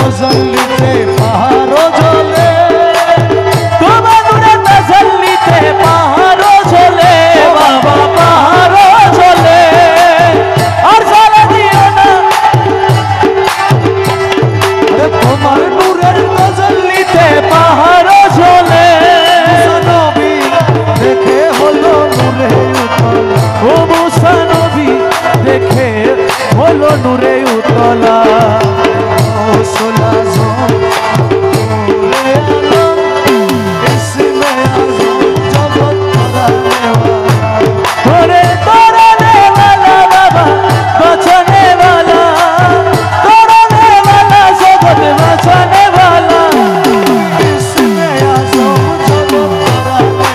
তাজাল্লিতে পাহাড় জ্বলে, তোমার নূরে তাজাল্লিতে পাহাড় জ্বলে বাবা পাহাড় জ্বলে। আর জ্বালা দিও না তোমার নূরের তাজাল্লিতে পাহাড় জ্বলে। নবী দেখে হলো নূরে উতলা, ও মুসা নবী দেখে হলো নূরে উতলা। রসুল আজম নূরে আলম ইসমে আজম জগৎ তরানে ওরে তরানে वाला বাবা বাঁচানে वाला, তরানে वाला জগৎ বাঁচানে वाला। ইসমে আজম জগৎ তরানে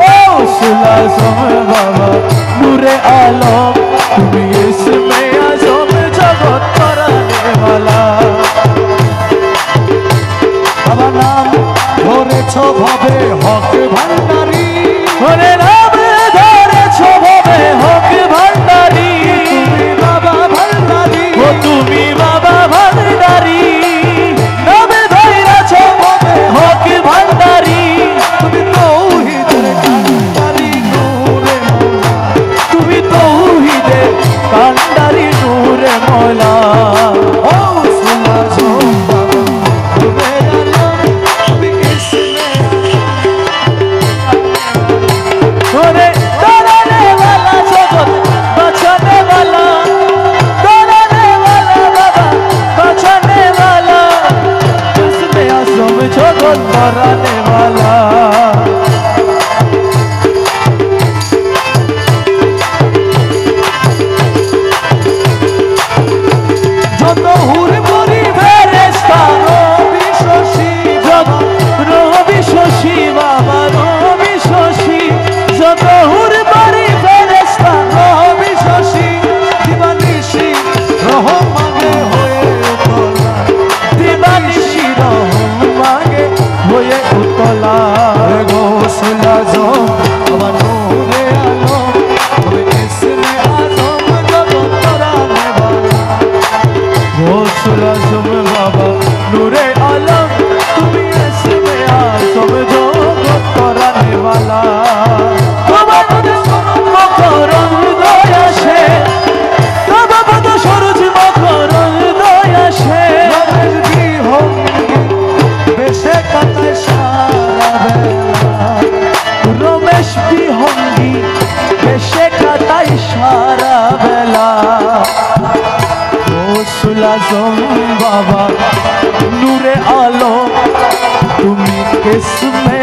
ও সুলাজম বাবা নূরে আলম তুমি ইসমে আজম জগৎ তরানে वाला। বাবা নাম ধরেছ ভাবে হক ভান্ডারী, ওরে নাম ধরেছ ভবে হক ভান্ডারী। তুমি বাবা ভান্ডারী, ও তুমি বাবা ভান্ডারী, নাম ধরেছ ভবে হক ভান্ডারী। তুমি তৌহিদের কান্ডারী নূরে মওলা, তুমি তৌহিদের কান্ডারী নূরে মওলা। ও সুলাজম বাবা নূরে আলম তুমি ইসমে ওরে তরানে वाला জগৎ বাঁচানে वाला, তরানে वाला বাবা বাঁচানে वाला। ইসমে আজম জগৎ তরানে वाला। যত হুর মরি ফেরেশতা রবি শশী যত রবি শশী বাবা রবি শশী, যত হুর বাড়ি ফেরেশতা রবি শশী দিবানিশি রহমানে হয়ে উতলা, দিবানিশি রহম মাগে হয়ে উতলা। রসুল আজম আমার নূরে আলম তুমি ইসমে আজম জগৎ তরানে वाला, রসুল আজম বাবা নূরে আলম তুমি ইসমে আজম জগৎ তরানে वाला। তোমার পদে সরুজ মকরম দয়া সে, তোমার পদে সরুজ মকরম দয়া সে। রমেশ বিহঙ্গি বেশে কাটায় সারা বেলা, রমেশ বিহঙ্গি বেশে কাটাই সারা বেলা। রসুল আজম বাবা নূরে আলম তুমি কিসমে